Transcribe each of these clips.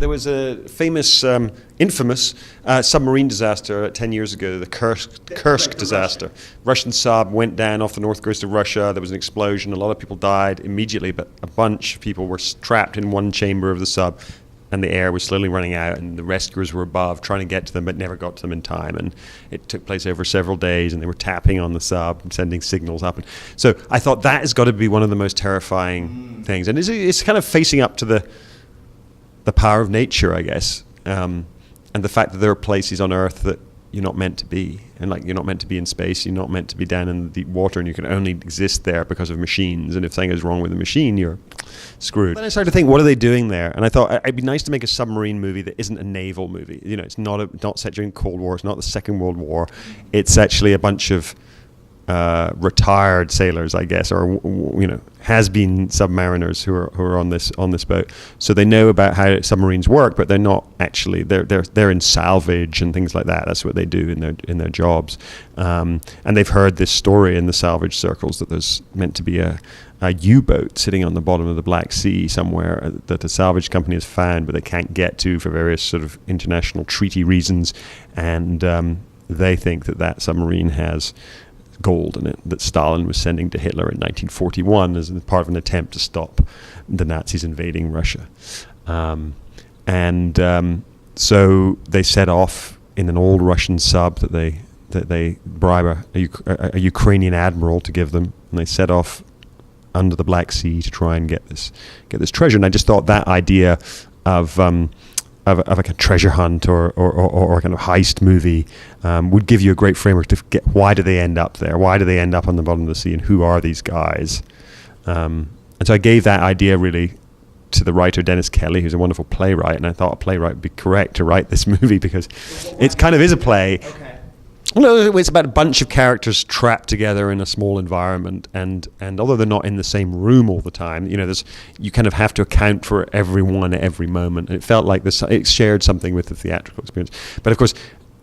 There was a famous, infamous submarine disaster 10 years ago, the Kursk disaster. Russian sub went down off the north coast of Russia. There was an explosion. A lot of people died immediately, but a bunch of people were trapped in one chamber of the sub, and the air was slowly running out, and the rescuers were above trying to get to them, but never got to them in time. And it took place over several days, and they were tapping on the sub and sending signals up. And so I thought that has got to be one of the most terrifying things. And it's kind of facing up to the power of nature, I guess, and the fact that there are places on Earth that you're not meant to be. And like, you're not meant to be in space, you're not meant to be down in the deep water, and you can only exist there because of machines. And if something goes wrong with the machine, you're screwed. Then I started to think, what are they doing there? And I thought it'd be nice to make a submarine movie that isn't a naval movie. You know, it's not set during the Cold War, it's not the Second World War. It's actually a bunch of retired sailors, I guess, or has-been submariners who are on this boat. So they know about how submarines work, but they're not actually they're in salvage and things like that. That's what they do in their jobs. And they've heard this story in the salvage circles that there's meant to be a U-boat sitting on the bottom of the Black Sea somewhere that a salvage company has found, but they can't get to for various sort of international treaty reasons. And they think that submarine has gold in it that Stalin was sending to Hitler in 1941 as part of an attempt to stop the Nazis invading Russia. So they set off in an old Russian sub that they bribe a Ukrainian admiral to give them, and they set off under the Black Sea to try and get this treasure. And I just thought that idea of a kind of treasure hunt or a kind of heist movie would give you a great framework to get why do they end up there? Why do they end up on the bottom of the sea? And who are these guys? And so I gave that idea really to the writer Dennis Kelly, who's a wonderful playwright. And I thought a playwright would be correct to write this movie because it kind of is a play. Okay. No, it's about a bunch of characters trapped together in a small environment, and although they're not in the same room all the time, you kind of have to account for everyone at every moment. And it felt like it shared something with the theatrical experience. But of course,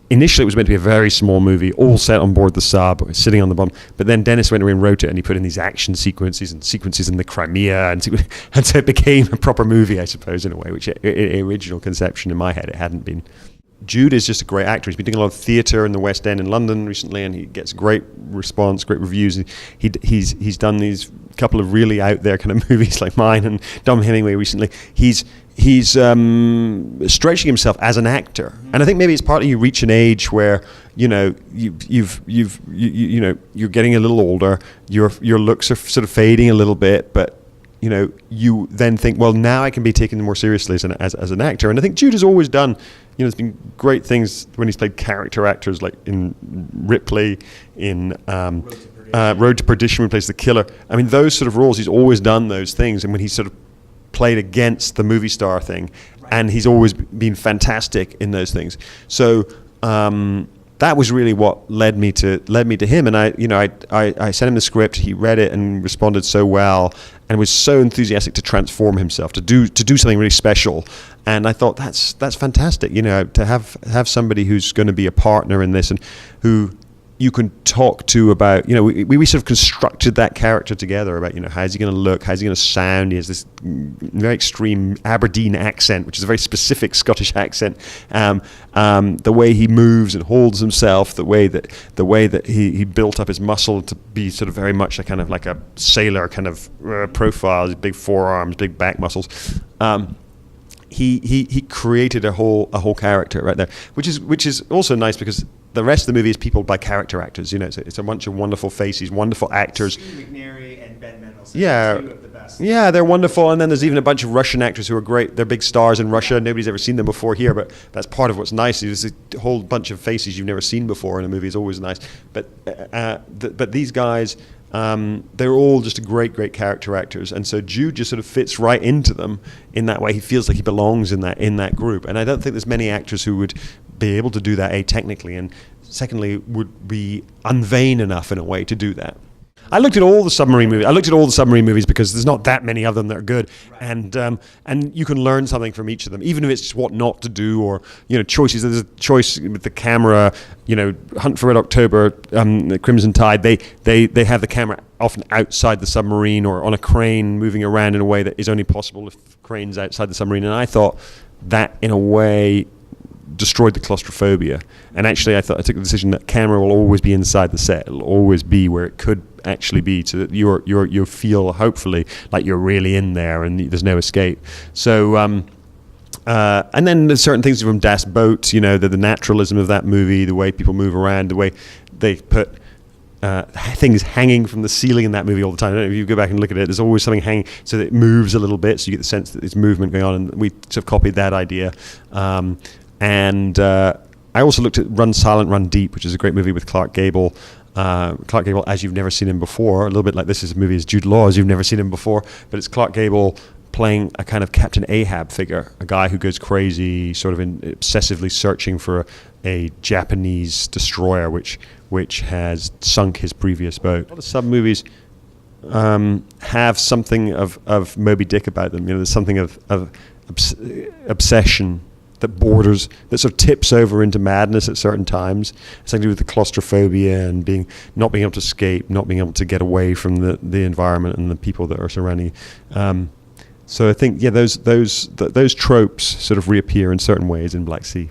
initially it was meant to be a very small movie, all set on board the sub, sitting on the bottom. But then Dennis went away and wrote it, and he put in these action sequences and sequences in the Crimea, and so it became a proper movie, I suppose, in a way, which original conception in my head it hadn't been. Jude is just a great actor. He's been doing a lot of theatre in the West End in London recently, and he gets great response, great reviews. He's done these couple of really out there kind of movies like mine and Dom Hemingway recently. He's stretching himself as an actor, and I think maybe it's partly you reach an age where you're getting a little older. Your looks are sort of fading a little bit, but you then think, well, now I can be taken more seriously as an actor. And I think Jude has always done, there's been great things when he's played character actors, like in Ripley, in Road to Perdition, when he plays the killer. I mean, those sort of roles, he's always done those things. And when he's sort of played against the movie star thing, and he's always been fantastic in those things. So that was really what led me to him. And I sent him the script. He read it and responded so well, and was so enthusiastic to transform himself, to do something really special. And I thought that's fantastic. To have somebody who's going to be a partner in this, and who you can talk to about, we sort of constructed that character together about, how's he going to look, how's he going to sound. He has this very extreme Aberdeen accent, which is a very specific Scottish accent. The way he moves and holds himself, the way that he built up his muscle to be sort of very much a kind of like a sailor kind of profile, his big forearms, big back muscles. He created a whole character right there, which is also nice because the rest of the movie is peopled by character actors. It's a bunch of wonderful faces, wonderful actors. Steve McNary and Ben Mendelsohn. Yeah, two of the best. Yeah, they're wonderful. And then there's even a bunch of Russian actors who are great. They're big stars in Russia. Nobody's ever seen them before here, but that's part of what's nice. There's a whole bunch of faces you've never seen before in a movie. Is always nice. But these guys, they're all just great character actors, and so Jude just sort of fits right into them in that way. He feels like he belongs in that group, and I don't think there's many actors who would be able to do that, technically, and secondly would be unvain enough in a way to do that. I looked at all the submarine movies. I looked at all the submarine movies because there's not that many of them that are good, and you can learn something from each of them, even if it's just what not to do or choices. There's a choice with the camera. Hunt for Red October, the Crimson Tide. They have the camera often outside the submarine or on a crane moving around in a way that is only possible if the crane's outside the submarine. And I thought that in a way destroyed the claustrophobia. And actually, I took the decision that camera will always be inside the set. It'll always be where it could actually be, so that you feel hopefully like you're really in there and there's no escape. So and then there's certain things from Das Boot, the naturalism of that movie, the way people move around, the way they put things hanging from the ceiling in that movie all the time. I don't know if you go back and look at it, there's always something hanging so that it moves a little bit, so you get the sense that there's movement going on, and we sort of copied that idea. And I also looked at Run Silent, Run Deep, which is a great movie with Clark Gable. Clark Gable as you've never seen him before, a little bit like this is a movie as Jude Law as you've never seen him before, but it's Clark Gable playing a kind of Captain Ahab figure, a guy who goes crazy, sort of obsessively searching for a Japanese destroyer which has sunk his previous boat. A lot of sub-movies have something of Moby Dick about them. There's something of obsession that sort of tips over into madness at certain times. It's something to do with the claustrophobia and not being able to escape, not being able to get away from the environment and the people that are surrounding you. So I think those tropes sort of reappear in certain ways in Black Sea.